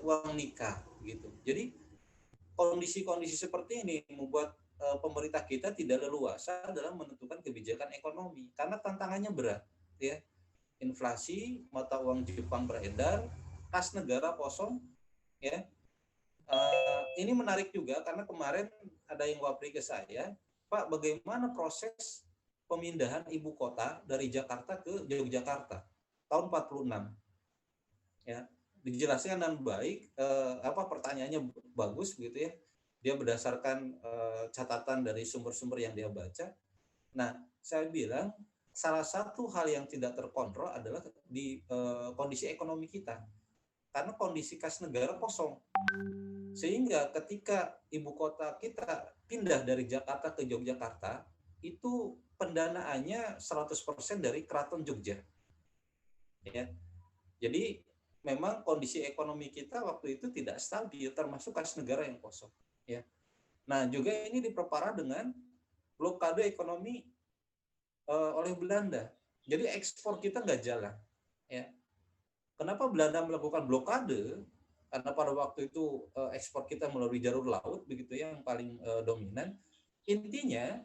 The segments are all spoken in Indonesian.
uang nikah gitu. Jadi kondisi-kondisi seperti ini membuat pemerintah kita tidak leluasa dalam menentukan kebijakan ekonomi karena tantangannya berat, ya. Inflasi, mata uang Jepang beredar, kas negara kosong, ya. Ini menarik juga karena kemarin ada yang wapri ke saya, Pak, bagaimana proses pemindahan ibu kota dari Jakarta ke Yogyakarta tahun 46, ya. Dijelaskan dengan baik, pertanyaannya bagus gitu ya. Dia berdasarkan catatan dari sumber-sumber yang dia baca. Nah, saya bilang salah satu hal yang tidak terkontrol adalah di kondisi ekonomi kita. Karena kondisi kas negara kosong. Sehingga ketika ibu kota kita pindah dari Jakarta ke Yogyakarta, itu pendanaannya 100% dari Keraton Jogja. Ya. Jadi memang kondisi ekonomi kita waktu itu tidak stabil, termasuk kas negara yang kosong. Ya. Nah, juga ini diperparah dengan blokade ekonomi oleh Belanda. Jadi ekspor kita nggak jalan. Ya. Kenapa Belanda melakukan blokade? Karena pada waktu itu ekspor kita melalui jalur laut, begitu ya, yang paling dominan. Intinya,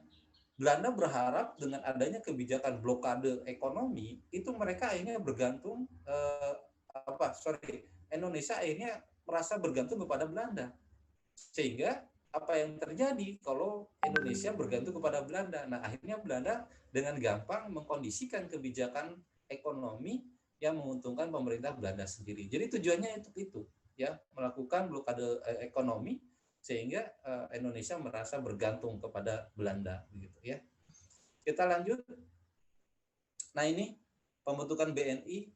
Belanda berharap dengan adanya kebijakan blokade ekonomi, itu mereka akhirnya bergantung, Indonesia akhirnya merasa bergantung kepada Belanda. Sehingga apa yang terjadi kalau Indonesia bergantung kepada Belanda? Nah, akhirnya Belanda dengan gampang mengkondisikan kebijakan ekonomi yang menguntungkan pemerintah Belanda sendiri. Jadi tujuannya itu ya, melakukan blokade ekonomi sehingga Indonesia merasa bergantung kepada Belanda begitu ya. Kita lanjut. Nah, ini pembentukan BNI.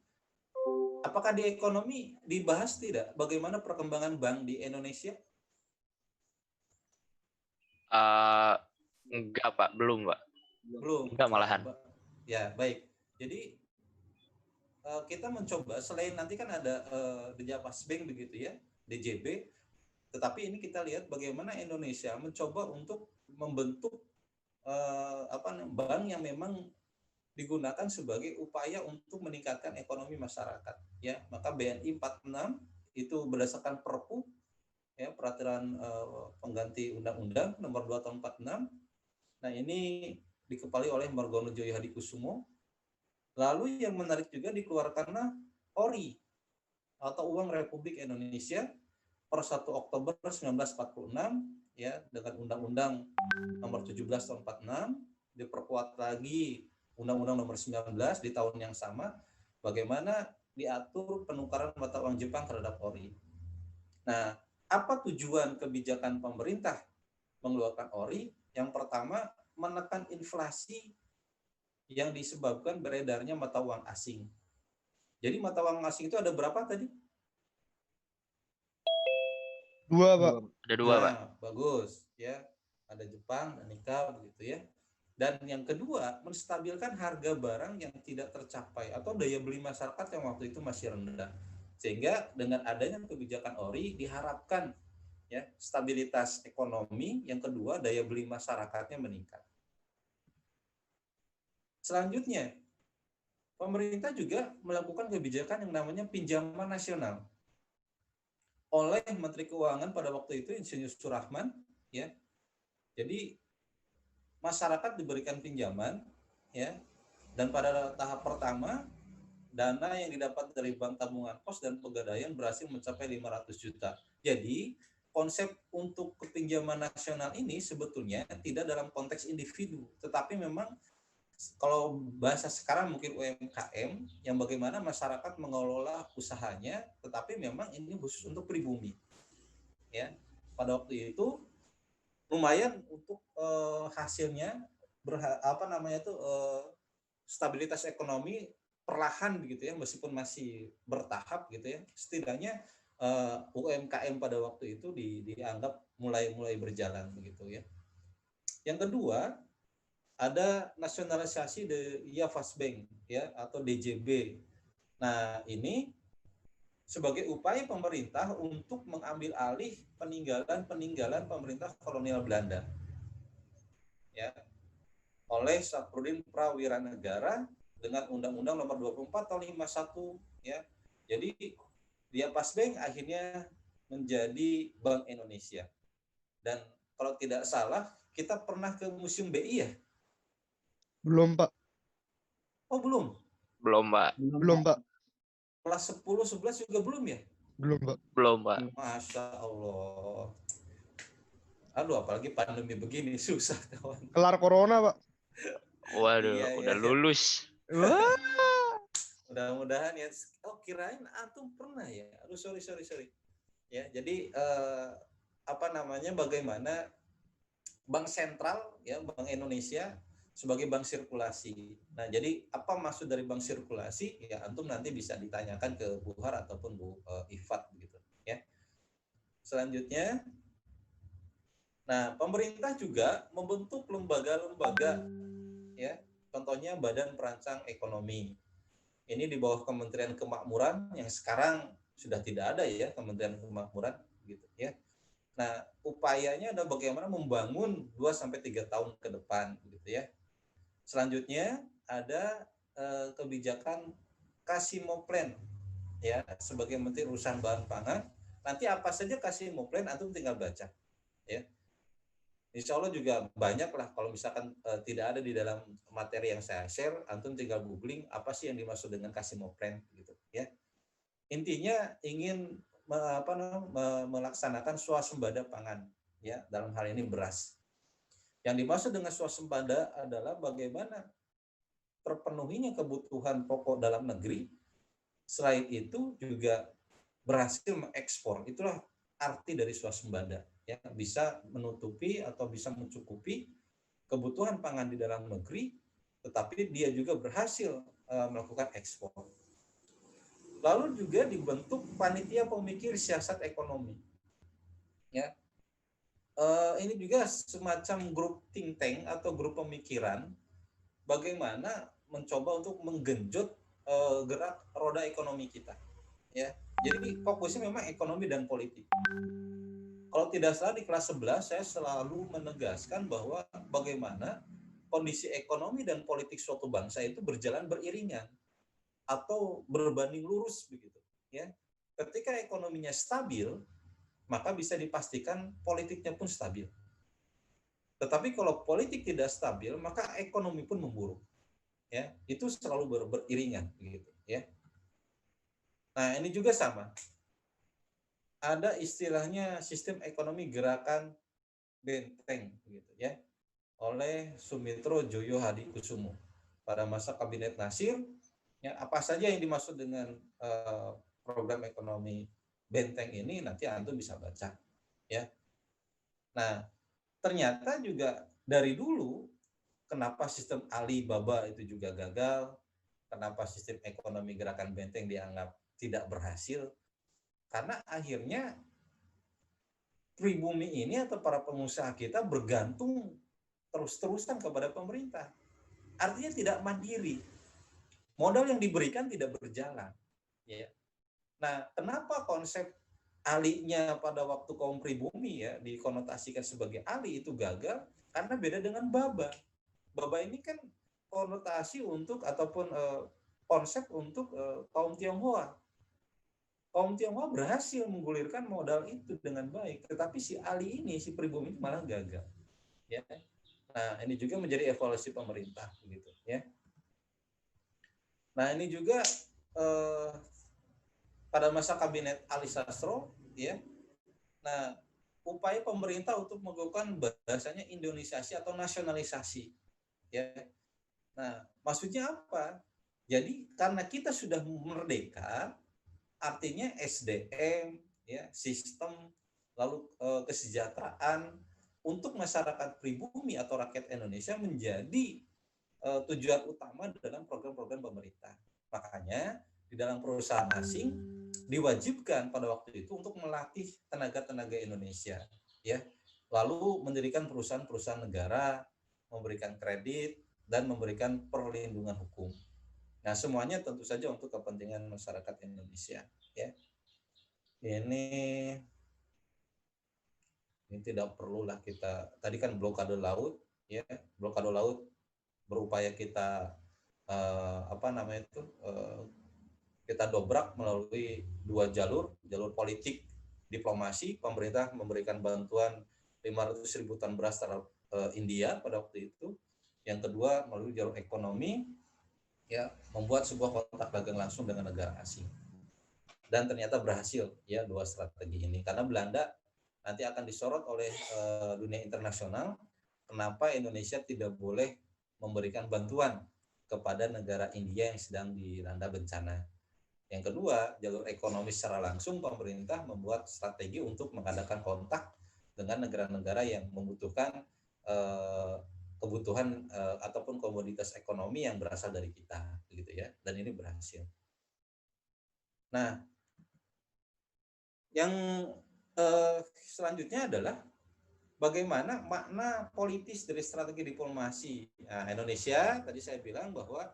Apakah di ekonomi dibahas tidak bagaimana perkembangan bank di Indonesia? Enggak, Pak. Belum, Pak. Belum. Enggak malahan. Ya, baik. Jadi kita mencoba, selain nanti kan ada Dejapas Bank begitu ya, DJB, tetapi ini kita lihat bagaimana Indonesia mencoba untuk membentuk bank yang memang digunakan sebagai upaya untuk meningkatkan ekonomi masyarakat. Ya, maka BNI 46 itu berdasarkan Perpu, ya, peraturan pengganti Undang-Undang Nomor 2 Tahun 46. Nah, ini dikepalai oleh Margono Joyo Hadikusumo. Lalu yang menarik juga dikeluarkanlah ORI atau Uang Republik Indonesia per 1 Oktober 1946 ya, dengan Undang-Undang Nomor 17 Tahun 46, diperkuat lagi Undang-Undang Nomor 19 di tahun yang sama, bagaimana diatur penukaran mata uang Jepang terhadap ORI. Nah, apa tujuan kebijakan pemerintah mengeluarkan ORI? Yang pertama, menekan inflasi yang disebabkan beredarnya mata uang asing. Jadi mata uang asing itu ada berapa tadi? Dua, Pak. Ada dua, Pak. Bagus ya. Ada Jepang dan Nikkei begitu ya. Dan yang kedua, menstabilkan harga barang yang tidak tercapai atau daya beli masyarakat yang waktu itu masih rendah. Sehingga dengan adanya kebijakan ORI diharapkan ya stabilitas ekonomi, yang kedua daya beli masyarakatnya meningkat. Selanjutnya, pemerintah juga melakukan kebijakan yang namanya pinjaman nasional oleh Menteri Keuangan pada waktu itu Insinyur Surahman ya. Jadi masyarakat diberikan pinjaman ya, dan pada tahap pertama dana yang didapat dari Bank Tabungan Pos dan Pegadaian berhasil mencapai 500 juta. Jadi konsep untuk pinjaman nasional ini sebetulnya tidak dalam konteks individu, tetapi memang kalau bahasa sekarang mungkin UMKM yang bagaimana masyarakat mengelola usahanya, tetapi memang ini khusus untuk pribumi. Ya, pada waktu itu lumayan untuk hasilnya stabilitas ekonomi perlahan begitu ya, meskipun masih bertahap gitu ya. Setidaknya UMKM pada waktu itu dianggap mulai berjalan begitu ya. Yang kedua, ada nasionalisasi Dejapas Bank ya atau DJB. Nah, ini sebagai upaya pemerintah untuk mengambil alih peninggalan pemerintah kolonial Belanda. Ya. Oleh Saprodin Prawiranegara dengan Undang-Undang Nomor 24 Tahun 51 ya. Jadi Dia Pas Bank akhirnya menjadi Bank Indonesia. Dan kalau tidak salah, kita pernah ke Museum BI ya? Belum, Pak. Oh, belum. Belum, Pak. Belum, Pak. Kelas 10, 11 juga belum ya? Belum, Pak. Belum, Pak. Masya Allah. Aduh, apalagi pandemi begini, susah kawan. Kelar corona, Pak. Waduh, Iya, udah iya. lulus. Wah. Mudah-mudahan ya. Oh, kirain antum pernah ya. Aduh, sorry. Ya, jadi bagaimana Bank Sentral ya, Bank Indonesia sebagai bank sirkulasi. Nah, jadi apa maksud dari bank sirkulasi? Ya, antum nanti bisa ditanyakan ke Bu Har ataupun Bu Ifat begitu, ya. Selanjutnya, nah, pemerintah juga membentuk lembaga-lembaga, ya. Contohnya Badan Perancang Ekonomi. Ini di bawah Kementerian Kemakmuran yang sekarang sudah tidak ada ya, Kementerian Kemakmuran gitu ya. Nah, upayanya adalah bagaimana membangun 2 sampai 3 tahun ke depan gitu ya. Selanjutnya ada kebijakan Kasimo Plan ya, sebagai Menteri Urusan Bahan Pangan. Nanti apa saja Kasimo Plan antum tinggal baca ya. Insya Allah juga banyak lah, kalau misalkan tidak ada di dalam materi yang saya share, antum tinggal googling apa sih yang dimaksud dengan Kasimo Plan gitu ya. Intinya ingin melaksanakan swasembada pangan ya, dalam hal ini beras. Yang dimaksud dengan swasembada adalah bagaimana terpenuhinya kebutuhan pokok dalam negeri, selain itu juga berhasil mengekspor. Itulah arti dari swasembada ya, bisa menutupi atau bisa mencukupi kebutuhan pangan di dalam negeri, tetapi dia juga berhasil melakukan ekspor. Lalu juga dibentuk panitia pemikir siasat ekonomi. Ya, ini juga semacam grup think tank atau grup pemikiran bagaimana mencoba untuk menggenjot gerak roda ekonomi kita. Ya, jadi fokusnya memang ekonomi dan politik. Kalau tidak salah di kelas 11 saya selalu menegaskan bahwa bagaimana kondisi ekonomi dan politik suatu bangsa itu berjalan beriringan atau berbanding lurus begitu ya. Ketika ekonominya stabil, maka bisa dipastikan politiknya pun stabil. Tetapi kalau politik tidak stabil, maka ekonomi pun memburuk. Ya, itu selalu beriringan begitu ya. Nah, ini juga sama. Ada istilahnya sistem ekonomi gerakan benteng gitu ya, oleh Sumitro Joyo Hadikusumo pada masa Kabinet Nasir. Ya, apa saja yang dimaksud dengan program ekonomi benteng ini nanti antum bisa baca ya. Nah, ternyata juga dari dulu kenapa sistem Alibaba itu juga gagal, kenapa sistem ekonomi gerakan benteng dianggap tidak berhasil, karena akhirnya pribumi ini atau para pengusaha kita bergantung terus-terusan kepada pemerintah. Artinya tidak mandiri. Modal yang diberikan tidak berjalan. Ya. Nah, kenapa konsep alinya pada waktu kaum pribumi ya dikonotasikan sebagai ali itu gagal? Karena beda dengan baba. Baba ini kan konotasi untuk ataupun konsep untuk kaum Tionghoa. Kaum Tionghoa berhasil menggulirkan modal itu dengan baik, tetapi si Ali ini, si pribumi ini malah gagal. Ya. Nah, ini juga menjadi evaluasi pemerintah, begitu. Ya. Nah, ini juga pada masa kabinet Ali Sastro, ya. Nah, upaya pemerintah untuk melakukan bahasanya Indonesiasi atau nasionalisasi, ya. Nah, maksudnya apa? Jadi karena kita sudah merdeka, artinya SDM, ya, sistem, lalu kesejahteraan untuk masyarakat pribumi atau rakyat Indonesia menjadi tujuan utama dalam program-program pemerintah. Makanya di dalam perusahaan asing diwajibkan pada waktu itu untuk melatih tenaga-tenaga Indonesia, ya, lalu mendirikan perusahaan-perusahaan negara, memberikan kredit dan memberikan perlindungan hukum. Nah, semuanya tentu saja untuk kepentingan masyarakat Indonesia, ya. Ini tidak perlulah kita, tadi kan blokade laut, ya, blokade laut berupaya kita kita dobrak melalui dua jalur politik, diplomasi. Pemerintah memberikan bantuan 500.000 ton beras terhadap India pada waktu itu. Yang kedua melalui jalur ekonomi, ya, membuat sebuah kontak dagang langsung dengan negara asing. Dan ternyata berhasil ya dua strategi ini, karena Belanda nanti akan disorot oleh dunia internasional. Kenapa Indonesia tidak boleh memberikan bantuan kepada negara India yang sedang dilanda bencana. Yang kedua, jalur ekonomi secara langsung pemerintah membuat strategi untuk mengadakan kontak dengan negara-negara yang membutuhkan kebutuhan ataupun komoditas ekonomi yang berasal dari kita, gitu ya. Dan ini berhasil. Nah, yang selanjutnya adalah bagaimana makna politis dari strategi diplomasi. Nah, Indonesia tadi saya bilang bahwa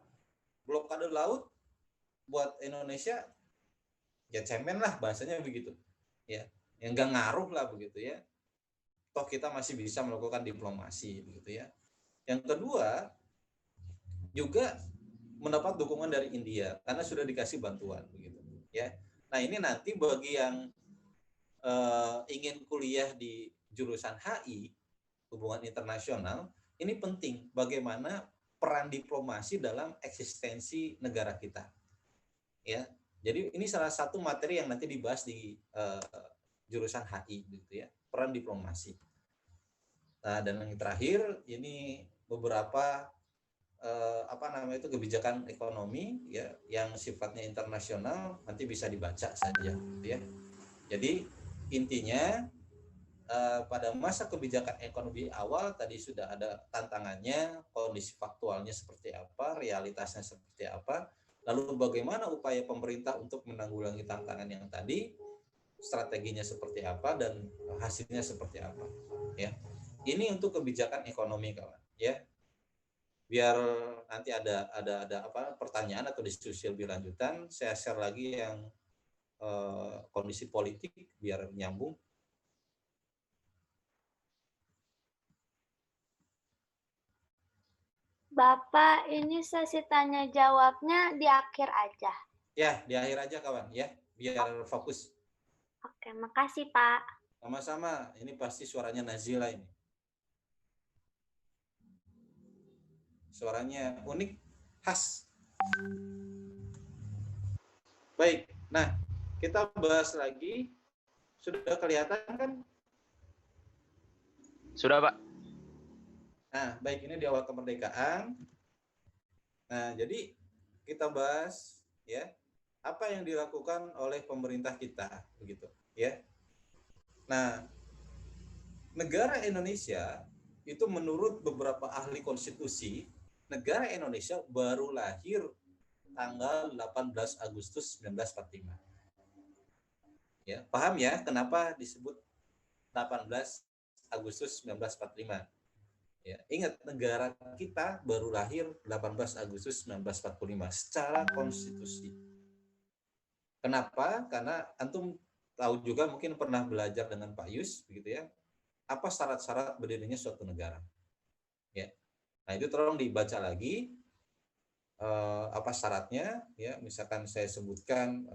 blokade laut buat Indonesia ya cemen lah, bahasanya begitu. Ya, yang enggak ngaruh lah begitu ya. Toh kita masih bisa melakukan diplomasi begitu ya. Yang kedua, juga mendapat dukungan dari India karena sudah dikasih bantuan begitu ya. Nah, ini nanti bagi yang ingin kuliah di jurusan HI, hubungan internasional, ini penting bagaimana peran diplomasi dalam eksistensi negara kita. Ya. Jadi ini salah satu materi yang nanti dibahas di jurusan HI gitu ya, peran diplomasi. Nah, dan yang terakhir ini beberapa kebijakan ekonomi ya yang sifatnya internasional, nanti bisa dibaca saja gitu ya. Jadi intinya pada masa kebijakan ekonomi awal tadi sudah ada tantangannya, kondisi faktualnya seperti apa, realitasnya seperti apa, lalu bagaimana upaya pemerintah untuk menanggulangi tantangan yang tadi, strateginya seperti apa, dan hasilnya seperti apa. Ya, ini untuk kebijakan ekonomi, kawan. Ya, biar nanti ada pertanyaan atau diskusi lebih lanjutan, saya share lagi yang kondisi politik biar nyambung. Bapak, ini sesi tanya jawabnya di akhir aja. Ya, di akhir aja kawan ya, biar fokus. Oke, makasih Pak. Sama-sama, ini pasti suaranya Nazila ini. Suaranya unik, khas. Baik, nah kita bahas lagi. Sudah kelihatan kan? Sudah, Pak. Nah, baik, ini di awal kemerdekaan. Nah, jadi kita bahas ya apa yang dilakukan oleh pemerintah kita begitu ya. Nah, negara Indonesia itu menurut beberapa ahli konstitusi, negara Indonesia baru lahir tanggal 18 Agustus 1945. Ya, paham ya kenapa disebut 18 Agustus 1945? Ya, ingat negara kita baru lahir 18 Agustus 1945 secara konstitusi. Kenapa? Karena antum tahu juga, mungkin pernah belajar dengan Pak Yus begitu ya. Apa syarat-syarat berdirinya suatu negara? Ya. Nah, itu tolong dibaca lagi apa syaratnya ya. Misalkan saya sebutkan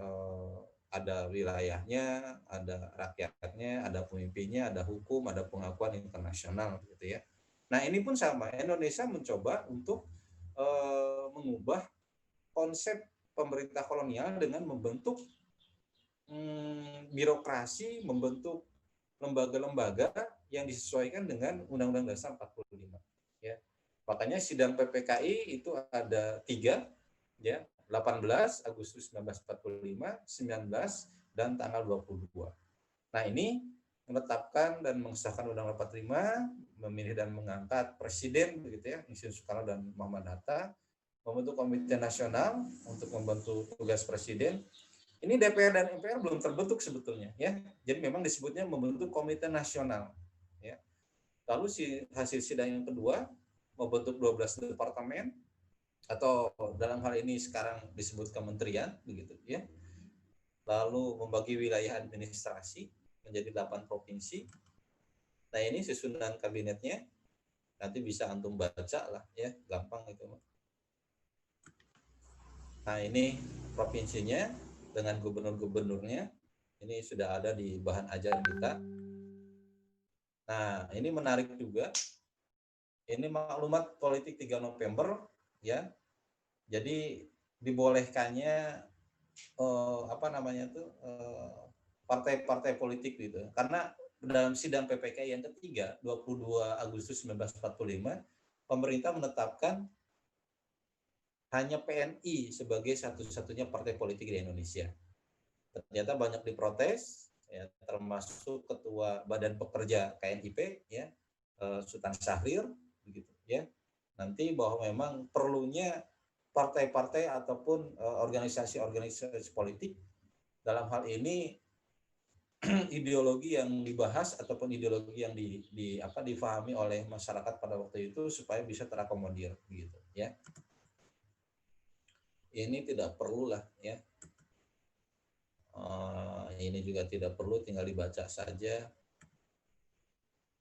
ada wilayahnya, ada rakyatnya, ada pemimpinnya, ada hukum, ada pengakuan internasional gitu ya. Nah, ini pun sama, Indonesia mencoba untuk mengubah konsep pemerintah kolonial dengan membentuk birokrasi, membentuk lembaga-lembaga yang disesuaikan dengan Undang-Undang Dasar 45. Ya. Makanya sidang PPKI itu ada 3, ya, 18 Agustus 1945, 19, dan tanggal 22. Nah, ini menetapkan dan mengesahkan Undang-Undang 45, memilih dan mengangkat presiden begitu ya, Insinyur Soekarno dan Muhammad Hatta, membentuk komite nasional untuk membantu tugas presiden. Ini DPR dan MPR belum terbentuk sebetulnya ya. Jadi memang disebutnya membentuk komite nasional ya. Lalu hasil sidang yang kedua membentuk 12 departemen atau dalam hal ini sekarang disebut kementerian begitu ya. Lalu membagi wilayah administrasi menjadi 8 provinsi. Nah, ini susunan kabinetnya nanti bisa antum baca lah ya, gampang itu. Nah, ini provinsinya dengan gubernur-gubernurnya ini sudah ada di bahan ajar kita. Nah, ini menarik juga. Ini maklumat politik 3 November ya. Jadi dibolehkannya partai-partai politik gitu. Karena dalam sidang PPK yang ketiga 22 Agustus 1945 pemerintah menetapkan hanya PNI sebagai satu-satunya partai politik di Indonesia. Ternyata banyak diprotes, ya, termasuk Ketua Badan Pekerja KNIP, ya, Sultan Syahrir, begitu, ya. Nanti bahwa memang perlunya partai-partai ataupun organisasi-organisasi politik dalam hal ini ideologi yang dibahas ataupun ideologi yang difahami oleh masyarakat pada waktu itu supaya bisa terakomodir, gitu, ya. Ini tidak perlulah, ya. Ini juga tidak perlu, tinggal dibaca saja.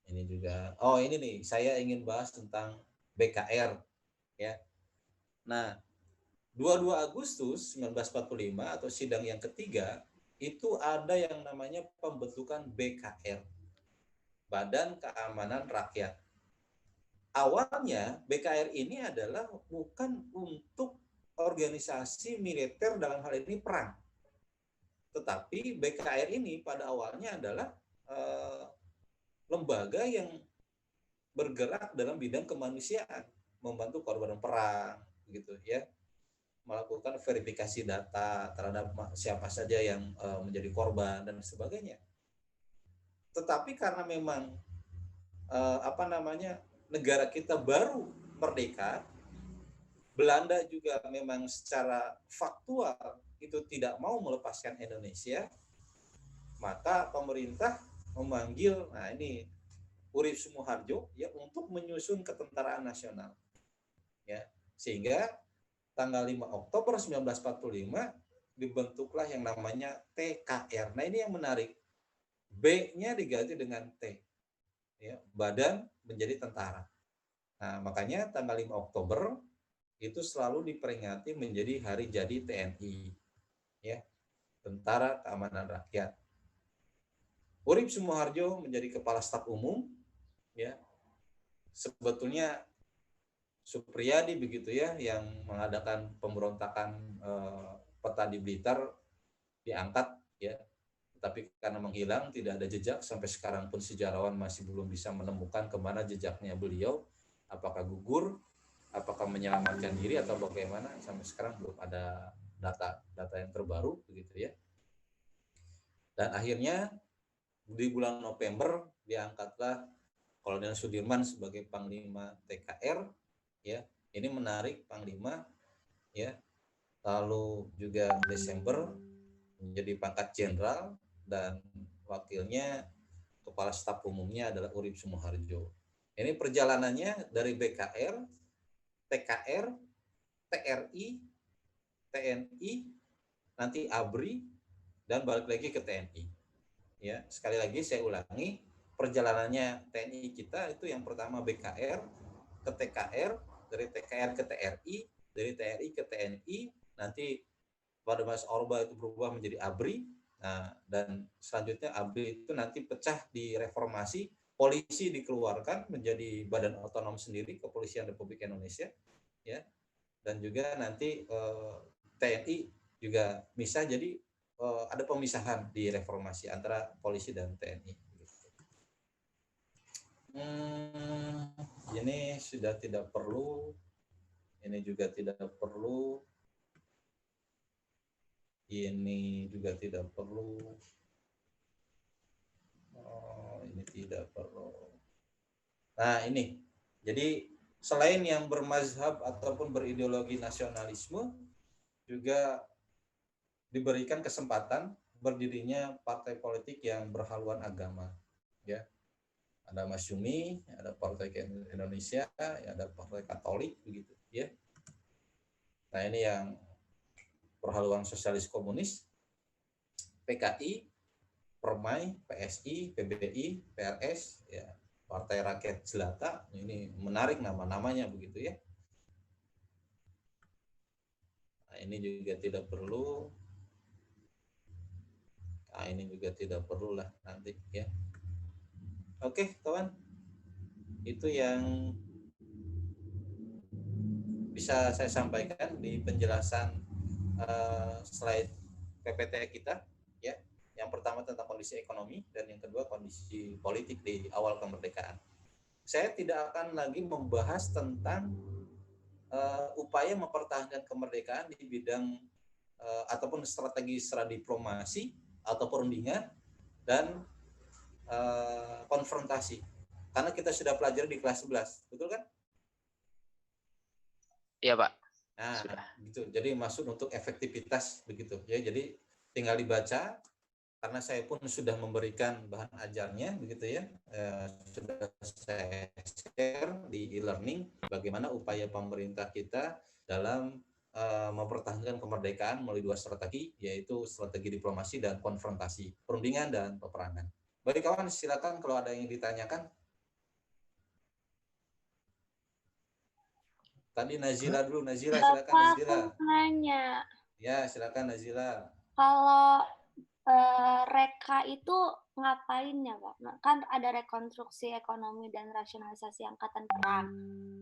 Ini juga, ini nih, saya ingin bahas tentang BKR, ya. Nah, 22 Agustus 1945 atau sidang yang ketiga itu ada yang namanya pembentukan BKR, Badan Keamanan Rakyat. Awalnya BKR ini adalah bukan untuk organisasi militer dalam hal ini perang. Tetapi BKR ini pada awalnya adalah lembaga yang bergerak dalam bidang kemanusiaan, membantu korban perang, gitu ya, melakukan verifikasi data terhadap siapa saja yang menjadi korban dan sebagainya. Tetapi karena memang negara kita baru merdeka, Belanda juga memang secara faktual itu tidak mau melepaskan Indonesia, maka pemerintah memanggil, nah ini Urip Sumoharjo, ya, untuk menyusun ketentaraan nasional, ya, sehingga tanggal 5 Oktober 1945 dibentuklah yang namanya TKR. Nah, ini yang menarik, B-nya diganti dengan T, ya, badan menjadi tentara. Nah, makanya tanggal 5 Oktober itu selalu diperingati menjadi hari jadi TNI, ya, Tentara Keamanan Rakyat. Urip Sumoharjo menjadi kepala staf umum, ya. Sebetulnya Supriyadi begitu ya yang mengadakan pemberontakan petani Blitar diangkat, ya, tapi karena menghilang tidak ada jejak, sampai sekarang pun sejarawan masih belum bisa menemukan kemana jejaknya beliau, apakah gugur, apakah menyelamatkan diri atau bagaimana, sampai sekarang belum ada data yang terbaru begitu ya. Dan akhirnya di bulan November diangkatlah Kolonel Sudirman sebagai Panglima TKR, ya. Ini menarik, Panglima, ya. Lalu juga Desember menjadi pangkat jenderal dan wakilnya kepala staf umumnya adalah Urip Sumoharjo. Ini perjalanannya dari BKR, TKR, TRI, TNI, nanti ABRI, dan balik lagi ke TNI. Ya, sekali lagi saya ulangi, perjalanannya TNI kita itu yang pertama BKR ke TKR, dari TKR ke TRI, dari TRI ke TNI, nanti pada masa Orba itu berubah menjadi ABRI, nah, dan selanjutnya ABRI itu nanti pecah di reformasi, polisi dikeluarkan menjadi badan otonom sendiri, Kepolisian Republik Indonesia, ya, dan juga nanti TNI juga bisa jadi ada pemisahan di reformasi antara polisi dan TNI. Ini sudah tidak perlu, ini juga tidak perlu, ini juga tidak perlu, ini tidak perlu. Nah, ini, jadi selain yang bermazhab ataupun berideologi nasionalisme, juga diberikan kesempatan berdirinya partai politik yang berhaluan agama, ya. Ada Masyumi, ada Partai Indonesia, ada Partai Katolik begitu, ya. Nah, ini yang berhaluan sosialis komunis, PKI, Permai, PSI, PBI, PRS, ya, Partai Rakyat Jelata. Ini menarik nama-namanya begitu ya. Nah, ini juga tidak perlu. Nah, ini juga tidak perlu lah nanti ya. Oke, kawan. Itu yang bisa saya sampaikan di penjelasan slide PPT kita ya. Yang pertama tentang kondisi ekonomi dan yang kedua kondisi politik di awal kemerdekaan. Saya tidak akan lagi membahas tentang upaya mempertahankan kemerdekaan di bidang ataupun strategi diplomasi atau perundingan dan konfrontasi. Karena kita sudah pelajari di kelas 11, betul kan? Iya, Pak. Nah, Sudah. gitu. Jadi maksud untuk efektivitas begitu ya. Jadi tinggal dibaca karena saya pun sudah memberikan bahan ajarnya begitu ya. Sudah saya share di e-learning bagaimana upaya pemerintah kita dalam mempertahankan kemerdekaan melalui dua strategi, yaitu strategi diplomasi dan konfrontasi, perundingan dan peperangan. Baik kawan, silakan kalau ada yang ditanyakan. Tadi Nazila dulu, Nazila silakan Bapak Nazila. aku nanya, Ya, silakan Nazila. kalau reka itu ngapain ya Pak? Nah, kan ada rekonstruksi ekonomi dan rasionalisasi angkatan perang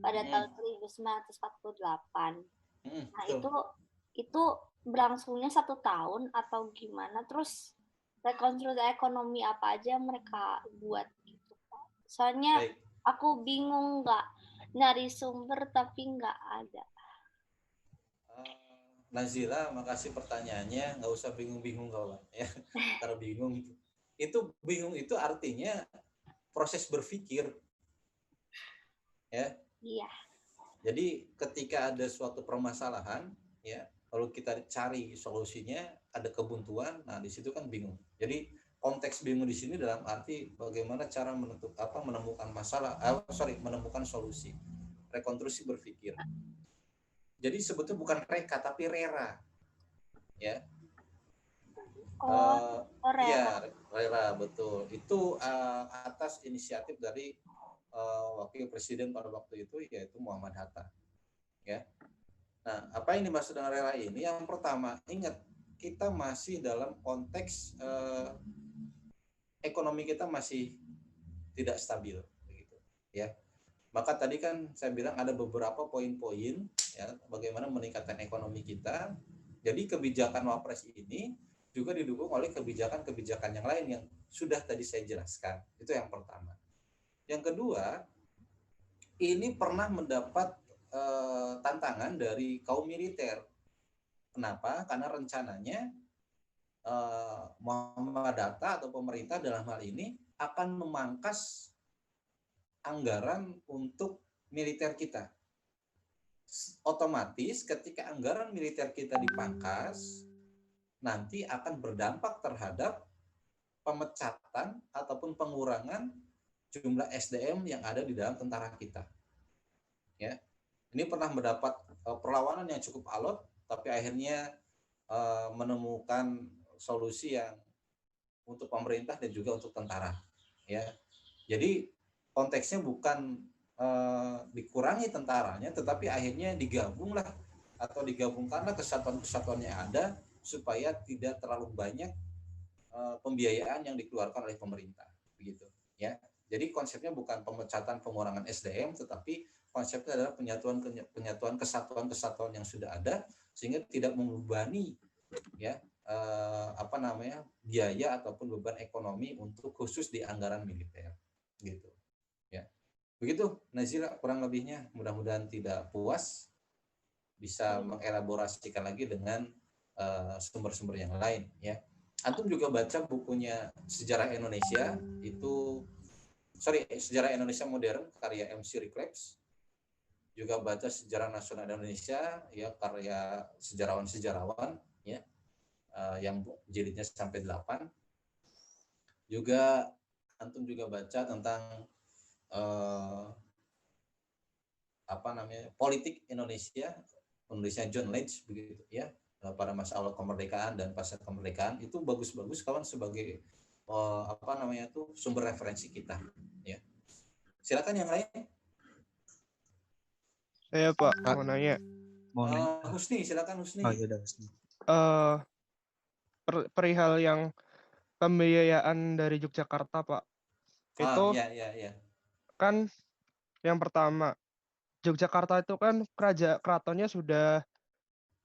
pada tahun 1948. Nah itu berlangsungnya 1 tahun atau gimana? Terus rekonstruksi ekonomi apa aja yang mereka buat gitu Pak? Soalnya Baik. aku bingung nggak nyari sumber tapi nggak ada. Nazila, makasih pertanyaannya. Nggak usah bingung-bingung kawan. Ya, ntar bingung itu. Itu bingung itu artinya proses berpikir. Ya. Iya. Jadi ketika ada suatu permasalahan, ya, kalau kita cari solusinya, ada kebuntuan, nah di situ kan bingung. Jadi konteks bingung di sini dalam arti bagaimana cara menemukan menemukan solusi. Rekonstruksi berpikir. Jadi sebetulnya bukan reka tapi rera, ya. Rera. Iya, rera betul. Itu atas inisiatif dari wakil presiden pada waktu itu yaitu Muhammad Hatta, ya. Nah, apa yang dimaksud dengan rera ini? Yang pertama, ingat kita masih dalam konteks ekonomi kita masih tidak stabil, begitu, ya. Maka tadi kan saya bilang ada beberapa poin-poin ya bagaimana meningkatkan ekonomi kita. Jadi kebijakan Wapres ini juga didukung oleh kebijakan-kebijakan yang lain yang sudah tadi saya jelaskan. Itu yang pertama. Yang kedua, ini pernah mendapat tantangan dari kaum militer. Kenapa? Karena rencananya Muhammad Hatta atau pemerintah dalam hal ini akan memangkas anggaran untuk militer kita. Otomatis ketika anggaran militer kita dipangkas, nanti akan berdampak terhadap pemecatan ataupun pengurangan jumlah SDM yang ada di dalam tentara kita. Ya, ini pernah mendapat perlawanan yang cukup alot, tapi akhirnya menemukan solusi yang untuk pemerintah dan juga untuk tentara. Ya, jadi konteksnya bukan dikurangi tentaranya, tetapi akhirnya digabungkanlah kesatuan-kesatuan yang ada supaya tidak terlalu banyak pembiayaan yang dikeluarkan oleh pemerintah, begitu. Ya, jadi konsepnya bukan pemecatan pengurangan SDM, tetapi konsepnya adalah penyatuan kesatuan-kesatuan yang sudah ada sehingga tidak membebani ya biaya ataupun beban ekonomi untuk khusus di anggaran militer, gitu. Begitu Nazila kurang lebihnya, mudah-mudahan tidak puas, bisa mengelaborasikan lagi dengan sumber-sumber yang lain ya. Antum juga baca bukunya Sejarah Indonesia Sejarah Indonesia Modern karya MC Reclebs. Juga baca Sejarah Nasional Indonesia ya karya sejarawan-sejarawan ya yang jilidnya sampai 8. Juga antum juga baca tentang politik Indonesia, penulisnya John Lynch begitu ya, pada masa awal kemerdekaan dan pasca kemerdekaan. Itu bagus-bagus kawan sebagai sumber referensi kita ya. Silakan yang lain. Saya Pak mau nanya. Mau nanya. Husni, silakan Husni. Oh, yaudah. Eh perihal yang pembiayaan dari Yogyakarta, Pak. Itu Ya. kan yang pertama, Yogyakarta itu kan keratonnya sudah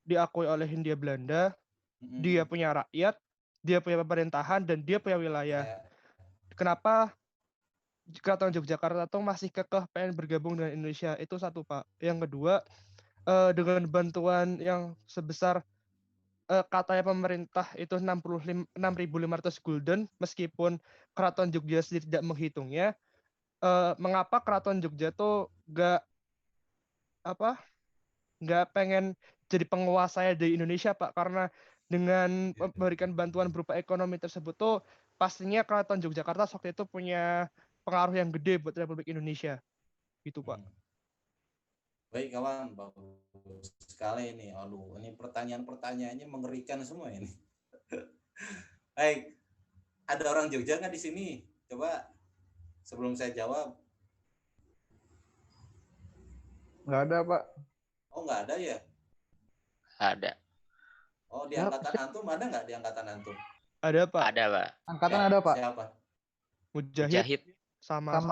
diakui oleh Hindia Belanda, dia punya rakyat, dia punya pemerintahan, dan dia punya wilayah. Ya. Kenapa Keraton Yogyakarta itu masih kekeh pengen bergabung dengan Indonesia? Itu satu, Pak. Yang kedua, dengan bantuan yang sebesar katanya pemerintah itu 6.500 gulden, meskipun Keraton Jogja sendiri tidak menghitungnya, mengapa Keraton Jogja tuh nggak pengen jadi penguasa di Indonesia, Pak? Karena dengan memberikan bantuan berupa ekonomi tersebut tuh pastinya Keraton Yogyakarta waktu itu punya pengaruh yang gede buat Republik Indonesia, gitu, Pak. Baik kawan, bagus sekali ini. Aduh, ini pertanyaannya mengerikan semua ini. Baik, ada orang Jogja nggak di sini? Coba sebelum saya jawab. Nggak ada, Pak. Oh, nggak ada ya? Ada. Oh, di angkatan antum ada nggak di angkatan antum? Ada, Pak. Ada, Pak. Angkatan Ya, ada, Pak. siapa? Mujahid sama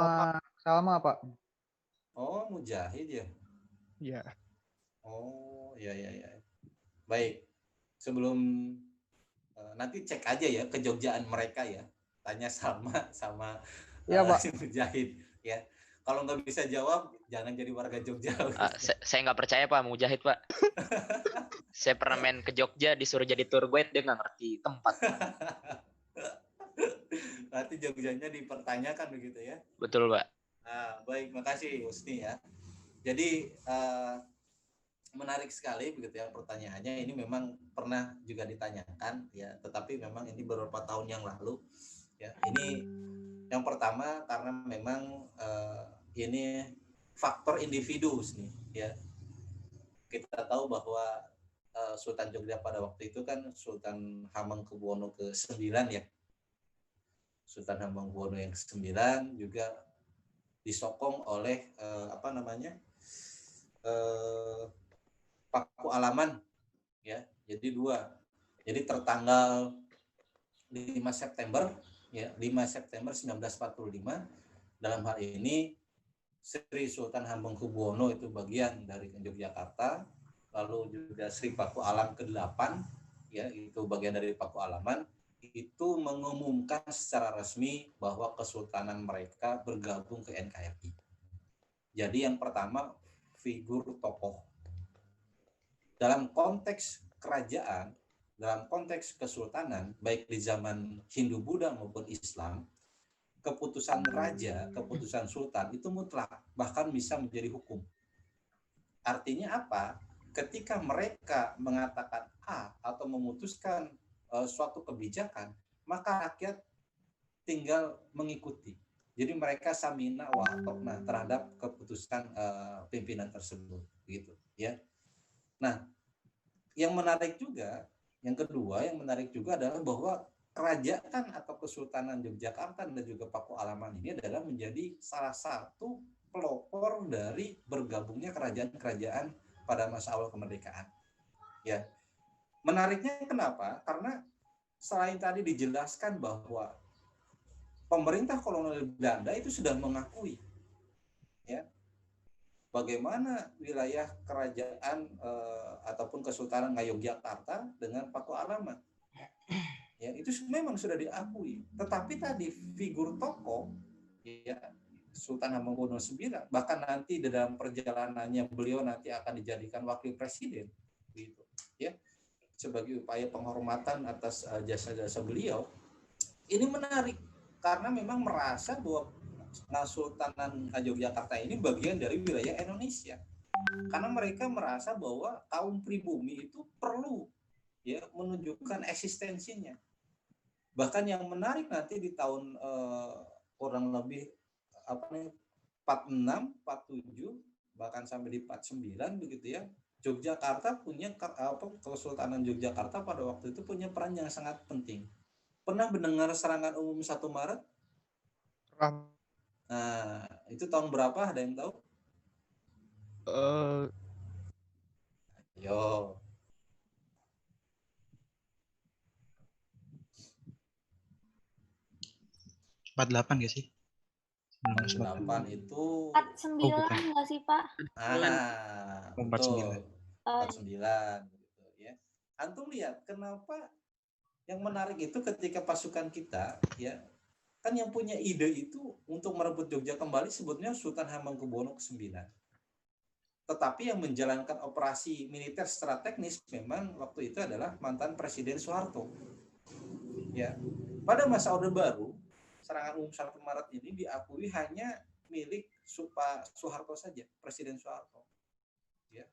Salma, Pak. Oh, Mujahid ya? ya. Oh, ya. Baik, sebelum nanti cek aja ya kejogjaan mereka ya. Tanya sama Iya, Pak. Mujahid ya. Kalau nggak bisa jawab, jangan jadi warga Jogja. Saya nggak percaya Pak Mujahid, Pak. Saya pernah main ke Jogja, disuruh jadi tour guide, dia nggak ngerti tempat. Nanti Jogjanya dipertanyakan begitu ya. Betul, Pak. Nah, baik, makasih Husni ya. Jadi menarik sekali begitu ya pertanyaannya. Ini memang pernah juga ditanyakan ya, tetapi memang ini beberapa tahun yang lalu ya. Ini yang pertama karena memang ini faktor individu nih ya. Kita tahu bahwa Sultan Jogja pada waktu itu kan Sultan Hamengkubuwono ke-9 ya. Sultan Hamengkubuwono yang ke-9 juga disokong oleh Paku Alaman ya. Jadi 2. Jadi tertanggal 5 September ya, 5 September 1945 dalam hal ini Sri Sultan Hamengkubuwono itu bagian dari Yogyakarta, lalu juga Sri Paku Alam ke-8 ya, itu bagian dari Paku Alaman, itu mengumumkan secara resmi bahwa kesultanan mereka bergabung ke NKRI. Jadi yang pertama figur tokoh. Dalam konteks kerajaan, dalam konteks kesultanan, baik di zaman Hindu-Buddha maupun Islam, keputusan raja, keputusan sultan itu mutlak, bahkan bisa menjadi hukum. Artinya apa? Ketika mereka mengatakan A atau memutuskan suatu kebijakan, maka rakyat tinggal mengikuti. Jadi mereka samina wa atokna terhadap keputusan pimpinan tersebut, gitu ya. Nah, yang menarik juga, yang kedua yang menarik juga adalah bahwa kerajaan atau Kesultanan Yogyakarta dan juga Paku Alaman ini adalah menjadi salah satu pelopor dari bergabungnya kerajaan-kerajaan pada masa awal kemerdekaan. Ya, menariknya kenapa? Karena selain tadi dijelaskan bahwa pemerintah kolonial Belanda itu sudah mengakui, ya, bagaimana wilayah kerajaan ataupun Kesultanan Ngayogyakarta dengan Paku Alaman. Ya, itu memang sudah diakui. Tetapi tadi figur tokoh ya Sultan Hamengkubuwono IX, bahkan nanti dalam perjalanannya beliau nanti akan dijadikan wakil presiden gitu ya, sebagai upaya penghormatan atas jasa-jasa beliau. Ini menarik karena memang merasa bahwa Sultanan Yogyakarta ini bagian dari wilayah Indonesia. Karena mereka merasa bahwa kaum pribumi itu perlu ya menunjukkan eksistensinya. Bahkan yang menarik nanti di tahun kurang lebih 46, 47 bahkan sampai di 49 begitu ya. Yogyakarta punya Kesultanan Yogyakarta pada waktu itu punya peran yang sangat penting. Pernah mendengar serangan umum 1 Maret? Nah, itu tahun berapa? Ada yang tahu? Yo. 48 gak sih? 48 itu 49 nggak sih Pak? betul. 49. 49 gitu ya. Antum lihat kenapa yang menarik itu ketika pasukan kita ya kan yang punya ide itu untuk merebut Jogja kembali sebetulnya Sultan Hamengkubuwono ke-9. Tetapi yang menjalankan operasi militer secara teknis memang waktu itu adalah mantan Presiden Soeharto. Ya. Pada masa Orde Baru, serangan umum 1 Maret ini diakui hanya milik Pak Soeharto saja, Presiden Soeharto. Ya.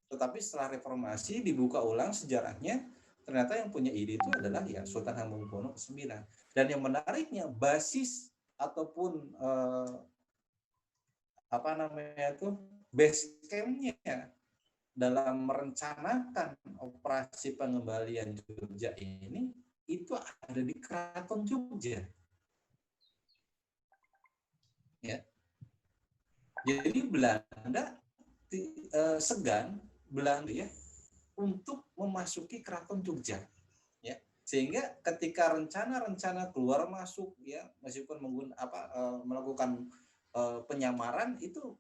Tetapi setelah reformasi dibuka ulang sejarahnya, ternyata yang punya ide itu adalah ya Sultan Hamengkubuwono ke-9. Dan yang menariknya basis ataupun base camp-nya dalam merencanakan operasi pengembalian Jogja ini itu ada di Keraton Jogja. Ya. Jadi Belanda segan ya untuk memasuki Keraton Jogja. Ya. Sehingga ketika rencana-rencana keluar masuk ya meskipun melakukan penyamaran itu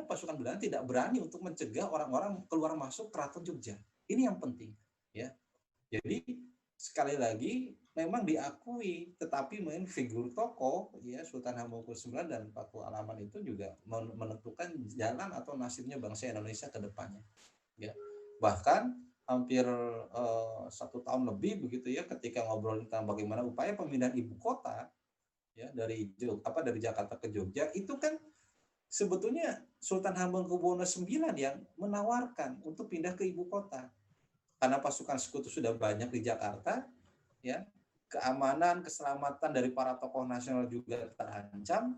pasukan Belanda tidak berani untuk mencegah orang-orang keluar masuk Keraton Jogja. Ini yang penting ya. Jadi sekali lagi memang diakui, tetapi mungkin figur tokoh ya Sultan Hamengkubuwono IX dan Paku Alaman itu juga menentukan jalan atau nasibnya bangsa Indonesia ke depannya. Ya. Bahkan hampir 1 tahun lebih begitu ya ketika ngobrol tentang bagaimana upaya pemindahan ibu kota ya dari Jakarta ke Jogja itu kan sebetulnya Sultan Hamengkubuwono IX yang menawarkan untuk pindah ke ibu kota. Karena pasukan sekutu sudah banyak di Jakarta, ya, keamanan, keselamatan dari para tokoh nasional juga terancam,